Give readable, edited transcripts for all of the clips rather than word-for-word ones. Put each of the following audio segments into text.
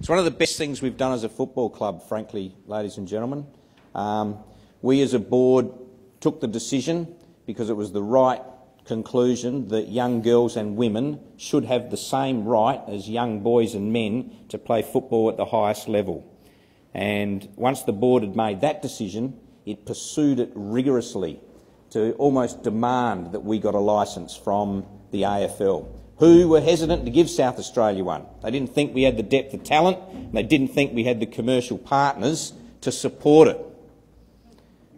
It's one of the best things we've done as a football club, frankly, ladies and gentlemen. We as a board took the decision because it was the right conclusion that young girls and women should have the same right as young boys and men to play football at the highest level. And once the board had made that decision, it pursued it rigorously to almost demand that we got a licence from the AFL, who were hesitant to give South Australia one. They didn't think we had the depth of talent, and they didn't think we had the commercial partners to support it.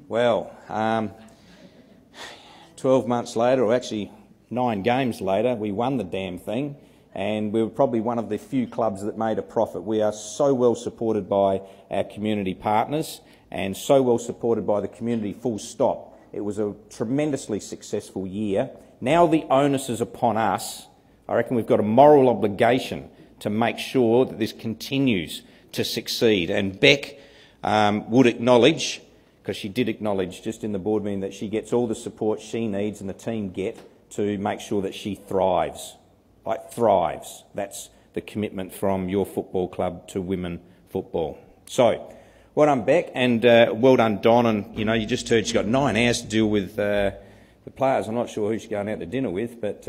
Well, 12 months later, or actually 9 games later, we won the damn thing, and we were probably one of the few clubs that made a profit. We are so well supported by our community partners and so well supported by the community, full stop. It was a tremendously successful year. Now the onus is upon us. I reckon we've got a moral obligation to make sure that this continues to succeed. And Beck would acknowledge, because she did acknowledge just in the board meeting, that she gets all the support she needs and the team get to make sure that she thrives. Like thrives. That's the commitment from your football club to women football. So, well done, Beck, and well done, Don. And you know, you just heard she's got 9 hours to deal with the players. I'm not sure who she's going out to dinner with, but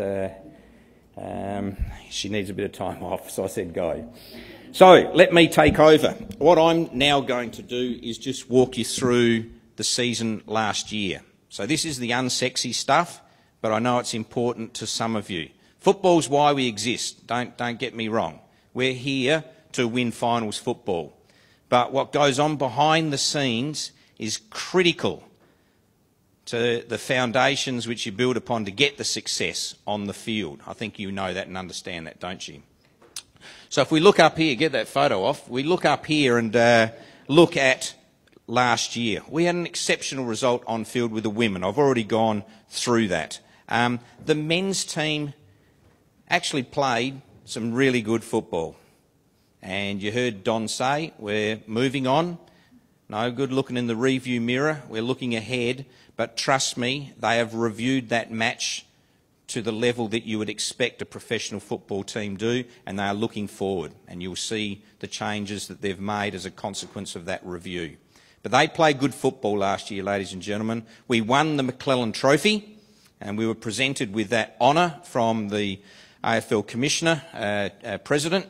she needs a bit of time off, so I said go. So let me take over. What I'm now going to do is just walk you through the season last year. So this is the unsexy stuff, but I know it's important to some of you. Football's why we exist, don't get me wrong. We're here to win finals football. But what goes on behind the scenes is critical to the foundations which you build upon to get the success on the field. I think you know that and understand that, don't you? So if we look up here, get that photo off, we look up here and look at last year. We had an exceptional result on field with the women. I've already gone through that. The men's team actually played some really good football. And you heard Don say, we're moving on. No good looking in the review mirror. We're looking ahead. But trust me, they have reviewed that match to the level that you would expect a professional football team do, and they are looking forward. And you'll see the changes that they've made as a consequence of that review. But they played good football last year, ladies and gentlemen. We won the McClellan Trophy, and we were presented with that honour from the AFL Commissioner, President,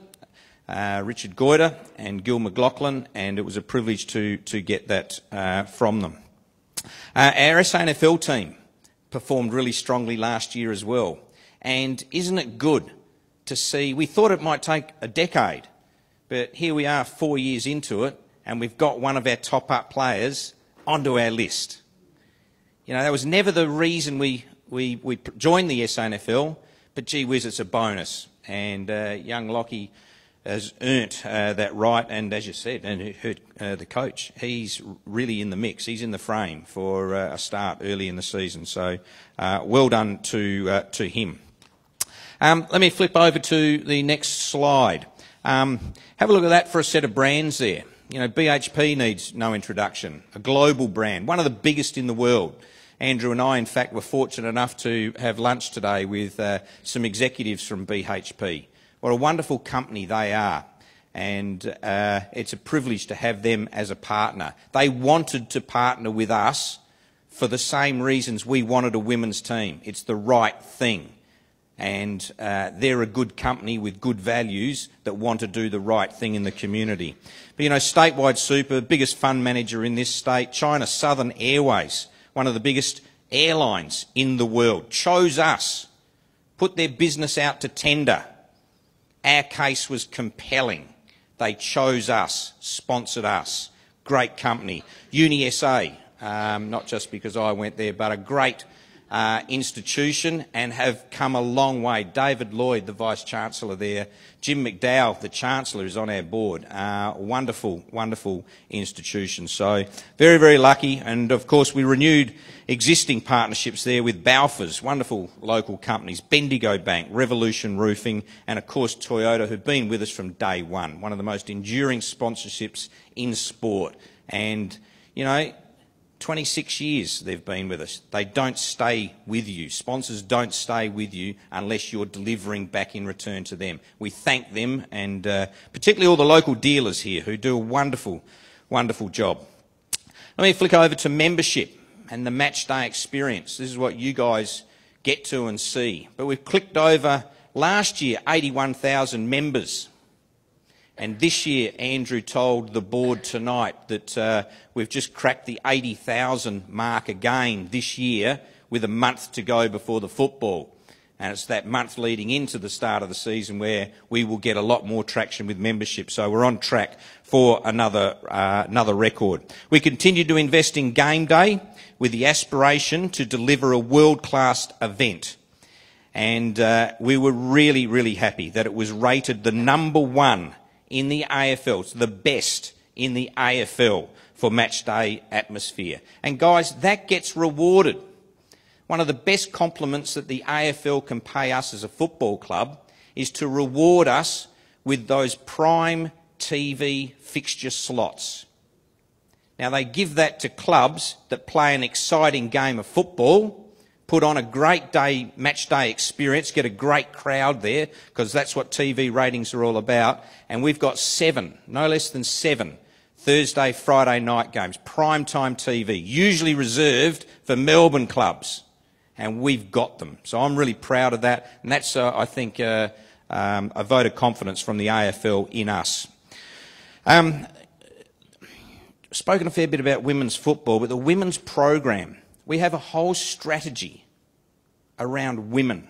Richard Goyder and Gil McLaughlin, and it was a privilege to get that from them. Our SANFL team performed really strongly last year as well, and isn't it good to see? We thought it might take a decade, but here we are 4 years into it, and we've got one of our top-up players onto our list. You know, that was never the reason we joined the SANFL, but gee whiz, it's a bonus, and young Lockie has earned that right, and as you said, and you heard the coach, he's really in the mix. He's in the frame for a start early in the season. So well done to him. Let me flip over to the next slide. Have a look at that for a set of brands there. You know, BHP needs no introduction. A global brand, one of the biggest in the world. Andrew and I, in fact, were fortunate enough to have lunch today with some executives from BHP. What a wonderful company they are, and it's a privilege to have them as a partner. They wanted to partner with us for the same reasons we wanted a women's team. It's the right thing, and they're a good company with good values that want to do the right thing in the community. But you know, statewide super, biggest fund manager in this state, China Southern Airways, one of the biggest airlines in the world, chose us, put their business out to tender. Our case was compelling. They chose us, sponsored us. Great company. UniSA, not just because I went there, but a great institution and have come a long way. David Lloyd, the Vice-Chancellor there. Jim McDowell, the Chancellor, is on our board. Wonderful, wonderful institution. So very, very lucky. And of course we renewed existing partnerships there with Balfour's, wonderful local companies, Bendigo Bank, Revolution Roofing, and of course Toyota, who've been with us from day one. One of the most enduring sponsorships in sport. And, you know, 26 years they've been with us. They don't stay with you. Sponsors don't stay with you unless you're delivering back in return to them. We thank them, and particularly all the local dealers here who do a wonderful, wonderful job. Let me flick over to membership and the match day experience. This is what you guys get to and see. But we've clicked over last year 81,000 members. And this year, Andrew told the board tonight that we've just cracked the 80,000 mark again this year with a month to go before the football. And it's that month leading into the start of the season where we will get a lot more traction with membership. So we're on track for another record. We continue to invest in game day with the aspiration to deliver a world-class event. And we were really, really happy that it was rated the #1 in the AFL. It's the best in the AFL for match day atmosphere. And guys, that gets rewarded. One of the best compliments that the AFL can pay us as a football club is to reward us with those prime TV fixture slots. Now, they give that to clubs that play an exciting game of football, put on a great day, match day experience, get a great crowd there, because that's what TV ratings are all about. And we've got 7, no less than 7, Thursday, Friday night games, primetime TV, usually reserved for Melbourne clubs. And we've got them. So I'm really proud of that. And that's, I think, a vote of confidence from the AFL in us. Spoken a fair bit about women's football, but the women's program, we have a whole strategy around women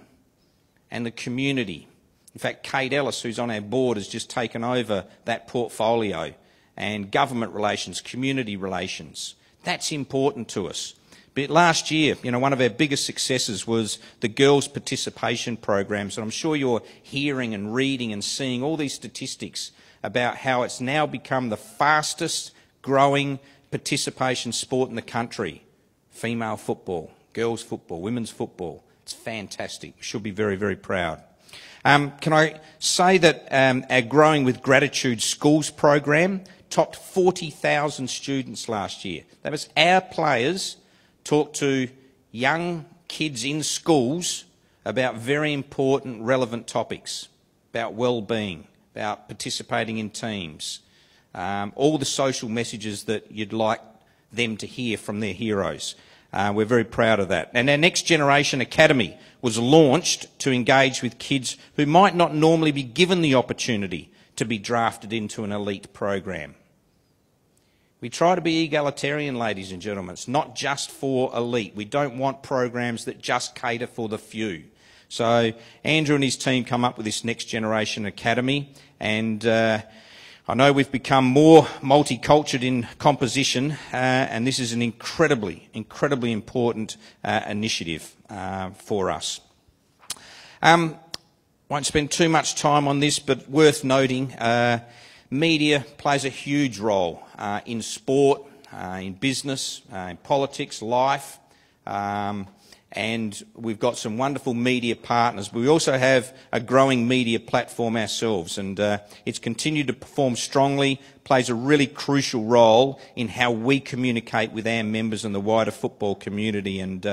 and the community. In fact, Kate Ellis, who's on our board, has just taken over that portfolio, and government relations, community relations. That's important to us. But last year, one of our biggest successes was the girls' participation programs, and I'm sure you're hearing and reading and seeing all these statistics about how it's now become the fastest growing participation sport in the country. Female football, girls' football, women's football. It's fantastic. We should be very, very proud. Can I say that our Growing with Gratitude Schools program topped 40,000 students last year. That was our players talk to young kids in schools about very important, relevant topics, about well-being, about participating in teams, all the social messages that you'd like them to hear from their heroes. We're very proud of that. And our Next Generation Academy was launched to engage with kids who might not normally be given the opportunity to be drafted into an elite program. We try to be egalitarian, ladies and gentlemen. It's not just for elite. We don't want programs that just cater for the few. So Andrew and his team come up with this Next Generation Academy, and I know we've become more multicultural in composition, and this is an incredibly, incredibly important initiative for us. Won't spend too much time on this, but worth noting, media plays a huge role in sport, in business, in politics, life, and we've got some wonderful media partners. But we also have a growing media platform ourselves, and it's continued to perform strongly, plays a really crucial role in how we communicate with our members and the wider football community. And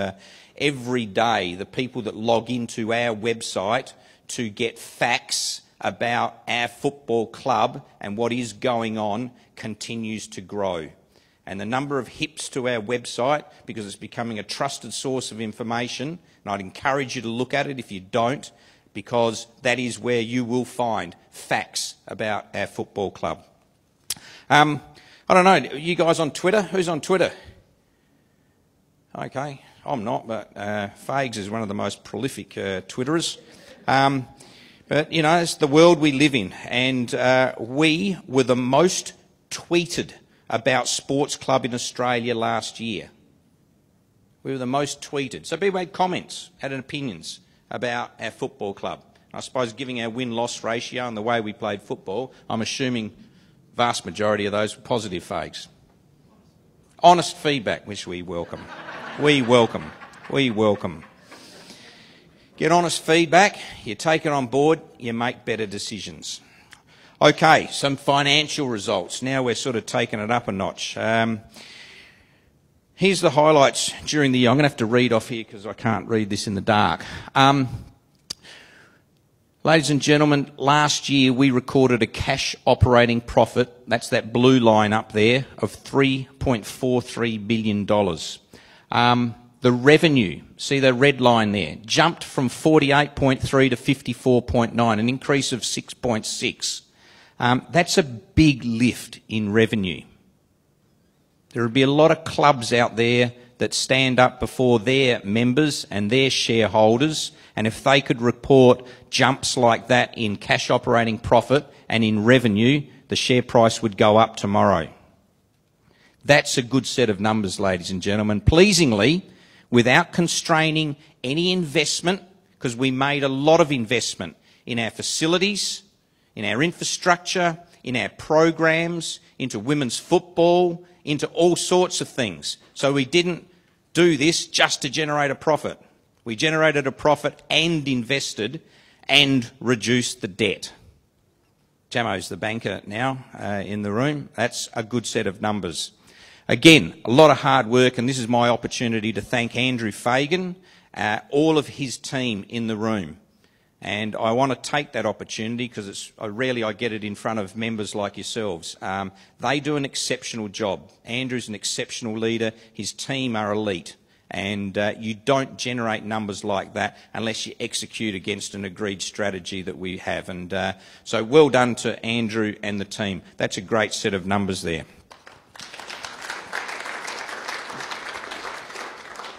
every day, the people that log into our website to get facts about our football club and what is going on continues to grow. And the number of hits to our website, because it's becoming a trusted source of information, and I'd encourage you to look at it if you don't, because that is where you will find facts about our football club. I don't know, you guys on Twitter? Who's on Twitter? Okay, I'm not, but Fags is one of the most prolific Twitterers. But, it's the world we live in, and we were the most tweeted about sports club in Australia last year. We were the most tweeted. So people had comments, had opinions about our football club. I suppose given our win-loss ratio and the way we played football, I'm assuming vast majority of those were positive, Fags. Honest feedback, which we welcome. We welcome. We welcome. Get honest feedback, you take it on board, you make better decisions. Okay, some financial results. Now we're sort of taking it up a notch. Here's the highlights during the year. I'm going to have to read off here because I can't read this in the dark. Ladies and gentlemen, last year we recorded a cash operating profit, that's that blue line up there, of $3.43 billion. The revenue, see the red line there, jumped from 48.3 to 54.9, an increase of 6.6. That's a big lift in revenue. There would be a lot of clubs out there that stand up before their members and their shareholders, and if they could report jumps like that in cash operating profit and in revenue, the share price would go up tomorrow. That's a good set of numbers, ladies and gentlemen. Pleasingly, without constraining any investment, because we made a lot of investment in our facilities, in our infrastructure, in our programs, into women's football, into all sorts of things. So we didn't do this just to generate a profit. We generated a profit and invested and reduced the debt. Jamo's the banker now in the room. That's a good set of numbers. Again, a lot of hard work, and this is my opportunity to thank Andrew Fagan, all of his team in the room. And I want to take that opportunity because rarely I get it in front of members like yourselves. They do an exceptional job. Andrew's an exceptional leader. His team are elite. And you don't generate numbers like that unless you execute against an agreed strategy that we have. And so well done to Andrew and the team. That's a great set of numbers there.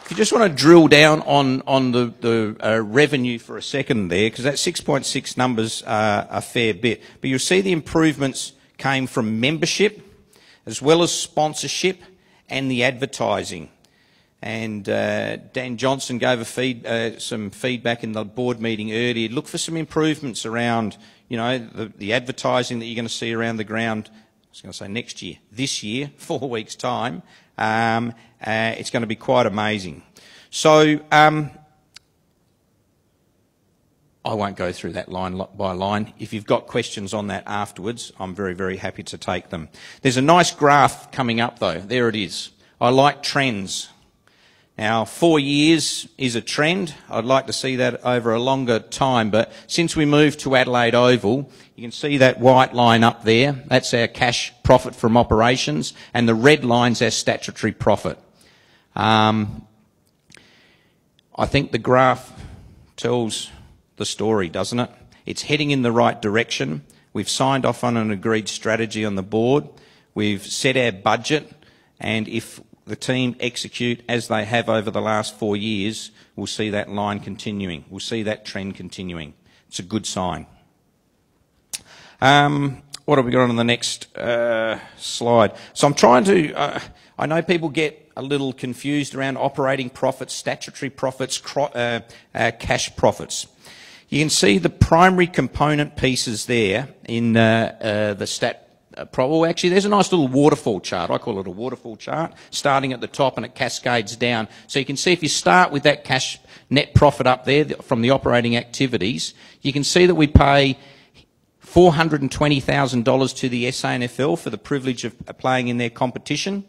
If you just want to drill down on the revenue for a second there, because that 6.6 numbers are a fair bit. But you'll see the improvements came from membership as well as sponsorship and the advertising. And Dan Johnson gave some feedback in the board meeting earlier. Look for some improvements around, you know, the advertising that you're going to see around the ground. I was going to say next year, this year, 4 weeks' time. It's going to be quite amazing. So I won't go through that line by line. If you've got questions on that afterwards, I'm very, very happy to take them. There's a nice graph coming up, though. There it is. I like trends. Now, 4 years is a trend. I'd like to see that over a longer time, but since we moved to Adelaide Oval, you can see that white line up there. That's our cash profit from operations, and the red line's our statutory profit. I think the graph tells the story, doesn't it? It's heading in the right direction. We've signed off on an agreed strategy on the board. We've set our budget, and if the team execute as they have over the last 4 years, we'll see that line continuing. We'll see that trend continuing. It's a good sign. What have we got on the next slide? So I'm trying to, I know people get a little confused around operating profits, statutory profits, cash profits. You can see the primary component pieces there in the stat. Well, actually, there's a nice little waterfall chart. I call it a waterfall chart, starting at the top and it cascades down. So you can see if you start with that cash net profit up there from the operating activities, you can see that we pay $420,000 to the SANFL for the privilege of playing in their competition.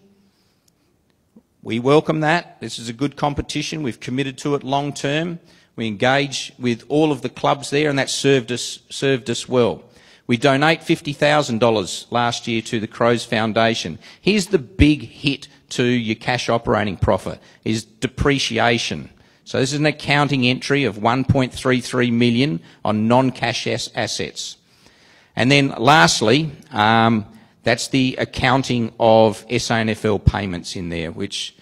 We welcome that. This is a good competition. We've committed to it long term. We engage with all of the clubs there, and that served us well. We donate $50,000 last year to the Crows Foundation. Here's the big hit to your cash operating profit, is depreciation. So this is an accounting entry of $1.33 million on non-cash assets. And then lastly, that's the accounting of SANFL payments in there, which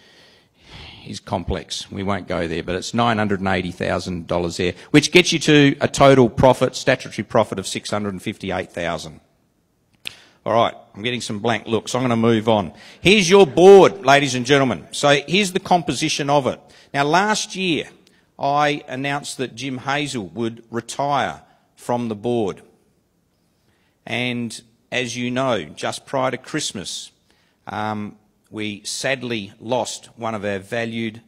is complex. We won't go there, but it's $980,000 there, which gets you to a total profit, statutory profit of $658,000. All right, I'm getting some blank looks. I'm going to move on. Here's your board, ladies and gentlemen. So here's the composition of it. Now, last year, I announced that Jim Hazel would retire from the board. And as you know, just prior to Christmas, we sadly lost one of our valued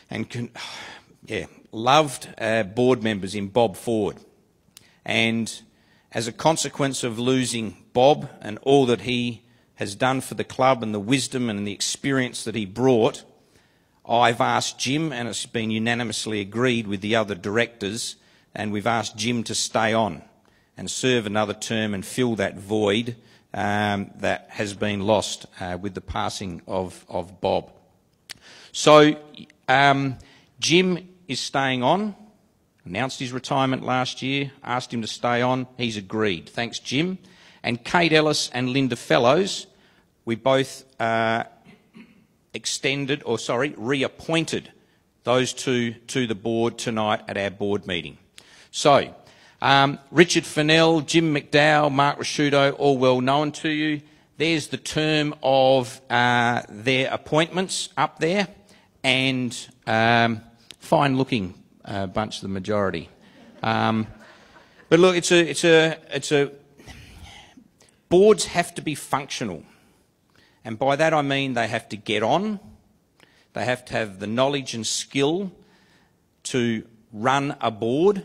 and loved board members in Bob Ford. And as a consequence of losing Bob and all that he has done for the club and the wisdom and the experience that he brought, I've asked Jim, and it's been unanimously agreed with the other directors, and we've asked Jim to stay on and serve another term and fill that void that has been lost with the passing of Bob. So Jim is staying on, announced his retirement last year, asked him to stay on, he's agreed. Thanks, Jim. And Kate Ellis and Linda Fellows, we both reappointed those two to the board tonight at our board meeting. So, Richard Fennell, Jim McDowell, Mark Rasciuto, all well known to you. There's the term of their appointments up there, and fine-looking bunch, the majority. But look, boards have to be functional, and by that I mean they have to get on, they have to have the knowledge and skill to run a board.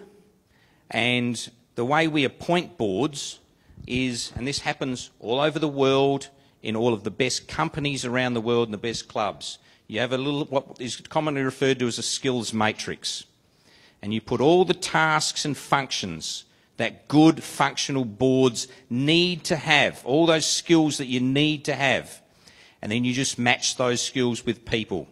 And the way we appoint boards is, and this happens all over the world, in all of the best companies around the world and the best clubs, you have what is commonly referred to as a skills matrix. And you put all the tasks and functions that good functional boards need to have, all those skills that you need to have, and then you just match those skills with people.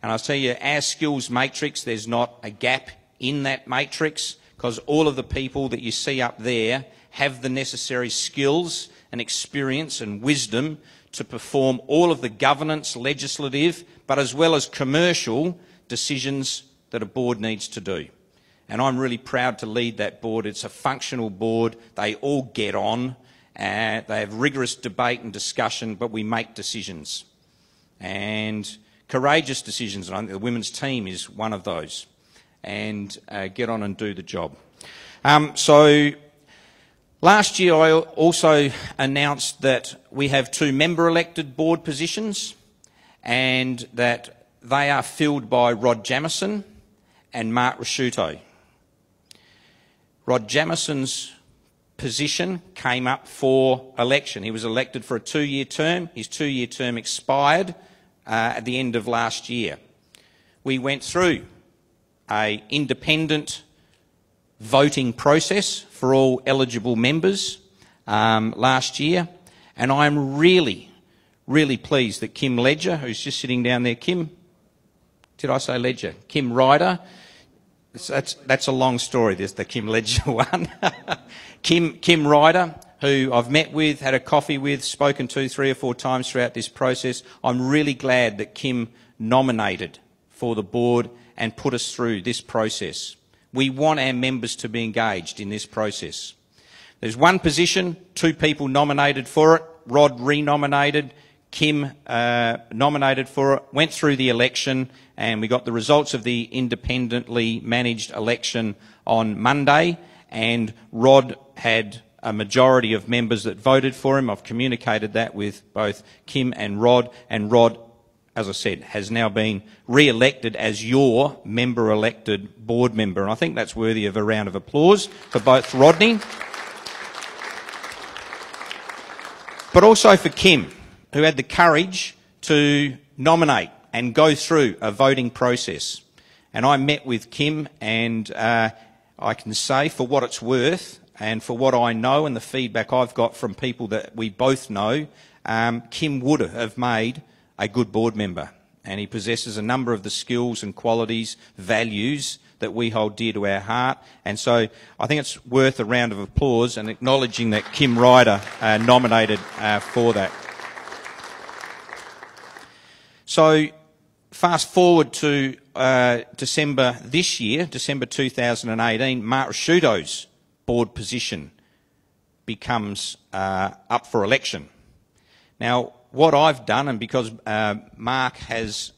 And I'll tell you, our skills matrix, there's not a gap in that matrix, because all of the people that you see up there have the necessary skills and experience and wisdom to perform all of the governance, legislative, but as well as commercial decisions that a board needs to do. And I'm really proud to lead that board. It's a functional board. They all get on. They have rigorous debate and discussion, but we make decisions. And courageous decisions. And I think the women's team is one of those. And get on and do the job. So last year I also announced that we have 2 member-elected board positions, and that they are filled by Rod Jamieson and Mark Rasciuto. Rod Jamieson's position came up for election. He was elected for a 2-year term. His 2-year term expired at the end of last year. We went through an independent voting process for all eligible members last year, and I'm really, really pleased that Kim Ledger, who's just sitting down there, Kim, did I say Ledger? Kim Ryder, that's a long story, there's the Kim Ledger one. Kim Ryder, who I've met with, had a coffee with, spoken to 3 or 4 times throughout this process. I'm really glad that Kim nominated for the board and put us through this process. We want our members to be engaged in this process. There's 1 position, 2 people nominated for it. Rod re-nominated, Kim nominated for it, went through the election, and we got the results of the independently managed election on Monday, and Rod had a majority of members that voted for him. I've communicated that with both Kim and Rod, as I said, has now been re-elected as your member-elected board member. And I think that's worthy of a round of applause for both Rodney, but also for Kim, who had the courage to nominate and go through a voting process. And I met with Kim, and I can say, for what it's worth, and for what I know and the feedback I've got from people that we both know, Kim would have made a good board member, and he possesses a number of the skills and qualities, values that we hold dear to our heart. And so I think it's worth a round of applause and acknowledging that Kim Ryder nominated for that. So fast forward to December this year, December 2018, Mark Rasciuto's board position becomes up for election. Now, what I've done, and because Mark has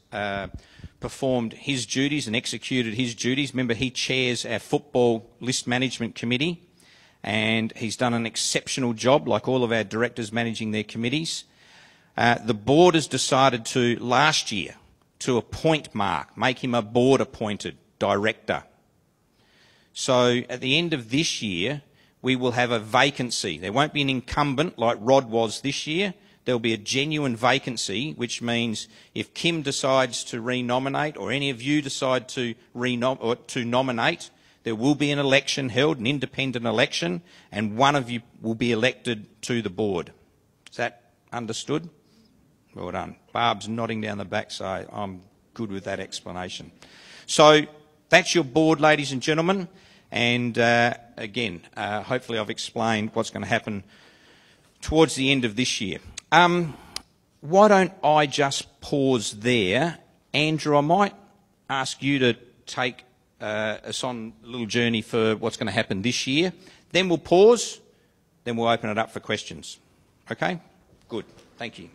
performed his duties and executed his duties, remember he chairs our football list management committee, and he's done an exceptional job, like all of our directors managing their committees. The board has decided last year, to appoint Mark, make him a board-appointed director. So at the end of this year, we will have a vacancy. There won't be an incumbent like Rod was this year. there'll be a genuine vacancy, which means if Kim decides to renominate or any of you decide to nominate, there will be an election held, an independent election, and one of you will be elected to the board. Is that understood? Well done. Barb's nodding down the back, so I'm good with that explanation. So that's your board, ladies and gentlemen, and again, hopefully I've explained what's going to happen towards the end of this year. Why don't I just pause there? Andrew, I might ask you to take us on a little journey for what's going to happen this year. Then we'll pause, then we'll open it up for questions. Okay? Good. Thank you.